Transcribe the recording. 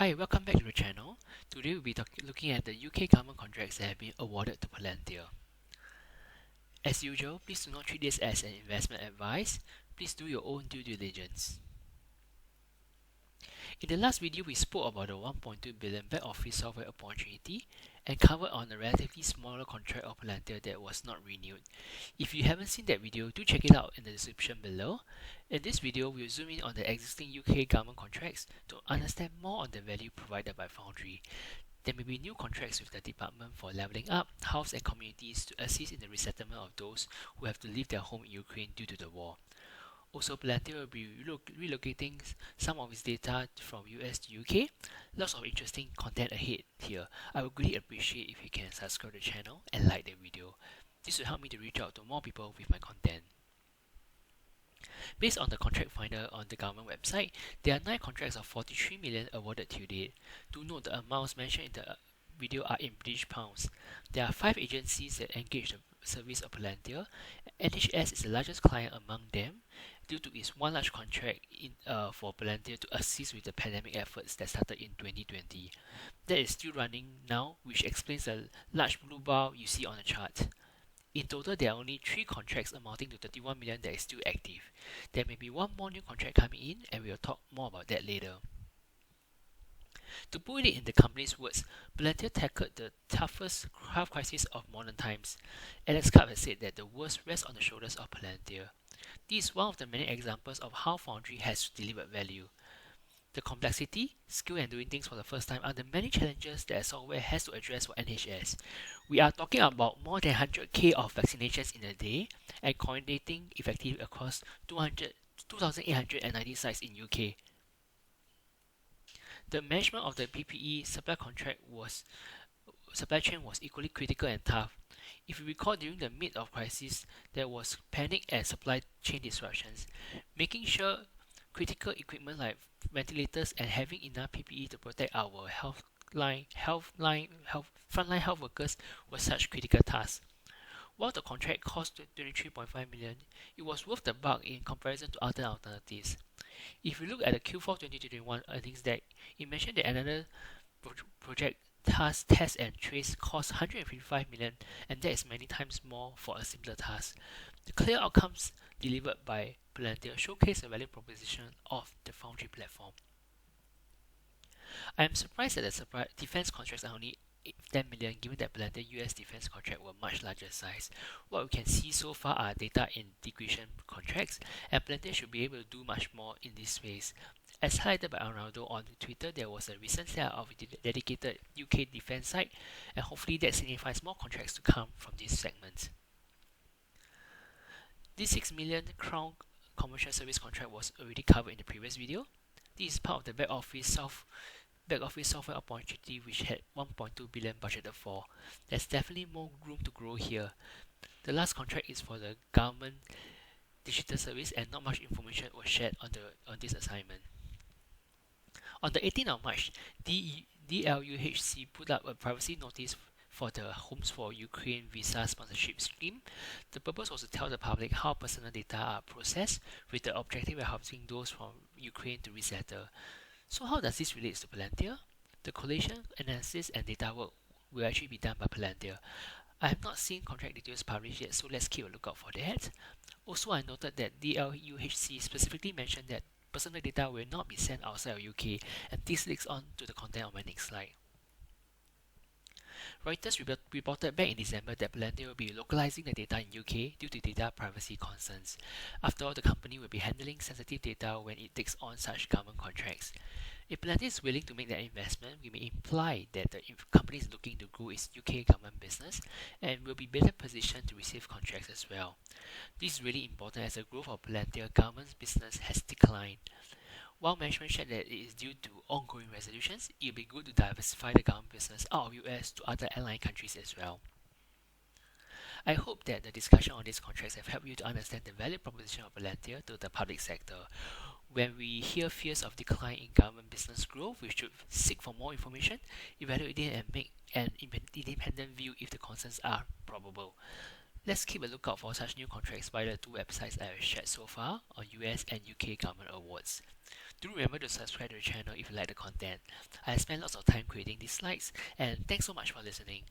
Hi, welcome back to the channel. Today we'll be looking at the UK government contracts that have been awarded to Palantir. As usual, please do not treat this as an investment advice. Please do your own due diligence. In the last video, we spoke about the 1.2 billion back office software opportunity and covered on a relatively smaller contract of Palantir that was not renewed. If you haven't seen that video, do check it out in the description below. In this video, we'll zoom in on the existing UK government contracts to understand more on the value provided by Foundry. There may be new contracts with the Department for Levelling Up, House and Communities to assist in the resettlement of those who have to leave their home in Ukraine due to the war. Also, Palantir will be relocating some of its data from US to UK. Lots of interesting content ahead here. I would really appreciate if you can subscribe to the channel and like the video. This will help me to reach out to more people with my content. Based on the contract finder on the government website, there are 9 contracts of 43 million awarded to date. Do note the amounts mentioned in the video are in British pounds. There are 5 agencies that engage the service of Palantir. NHS is the largest client among them due to its one large contract for Palantir to assist with the pandemic efforts that started in 2020. That is still running now, which explains the large blue bar you see on the chart. In total, there are only 3 contracts amounting to 31 million that is still active. There may be one more new contract coming in, and we will talk more about that later. To put it in the company's words, Palantir tackled the toughest health crisis of modern times. Alex Karp has said that the worst rests on the shoulders of Palantir. This is one of the many examples of how Foundry has delivered value. The complexity, skill and doing things for the first time are the many challenges that software has to address for NHS. We are talking about more than 100k of vaccinations in a day and coordinating effectively across 2,890 sites in UK. The management of the PPE supply chain was equally critical and tough. If you recall, during the mid of crisis, there was panic and supply chain disruptions. Making sure critical equipment like ventilators and having enough PPE to protect our frontline health workers was such critical tasks. While the contract cost 23.5 million, it was worth the buck in comparison to other alternatives. If you look at the Q4 2021 earnings deck, it mentioned that another project task test and trace cost 155 million, and that is many times more for a simpler task. The clear outcomes delivered by Palantir showcase the value proposition of the Foundry platform. I am surprised that the defense contracts are only 10 million given that Palantir US defense contract were much larger size. What we can see so far are data integration contracts, and Palantir should be able to do much more in this space. As highlighted by Ronaldo on Twitter, there was a recent set of dedicated UK defense site, and hopefully that signifies more contracts to come from this segment. This 6 million Crown commercial service contract was already covered in the previous video. This is part of the back office software opportunity which had 1.2 billion budgeted for. There's definitely more room to grow here. The last contract is for the government digital service, and not much information was shared on this assignment. On the 18th of March, DLUHC put up a privacy notice for the Homes for Ukraine visa sponsorship scheme. The purpose was to tell the public how personal data are processed, with the objective of helping those from Ukraine to resettle. So how does this relate to Palantir? The collation, analysis and data work will actually be done by Palantir. I have not seen contract details published yet, so let's keep a lookout for that. Also, I noted that DLUHC specifically mentioned that personal data will not be sent outside of UK, and this leads on to the content on my next slide. Reuters reported back in December that Palantir will be localizing the data in UK due to data privacy concerns. After all, the company will be handling sensitive data when it takes on such government contracts. If Palantir is willing to make that investment, we may imply that the company is looking to grow its UK government business and will be better positioned to receive contracts as well. This is really important as the growth of Palantir government business has declined. While management shared that it is due to ongoing resolutions, it will be good to diversify the government business out of US to other allied countries as well. I hope that the discussion on these contracts have helped you to understand the value proposition of Palantir to the public sector. When we hear fears of decline in government business growth, we should seek for more information, evaluate it and make an independent view if the concerns are probable. Let's keep a lookout for such new contracts via the 2 websites I have shared so far on US and UK government awards. Do remember to subscribe to the channel if you like the content. I spent lots of time creating these slides, and thanks so much for listening.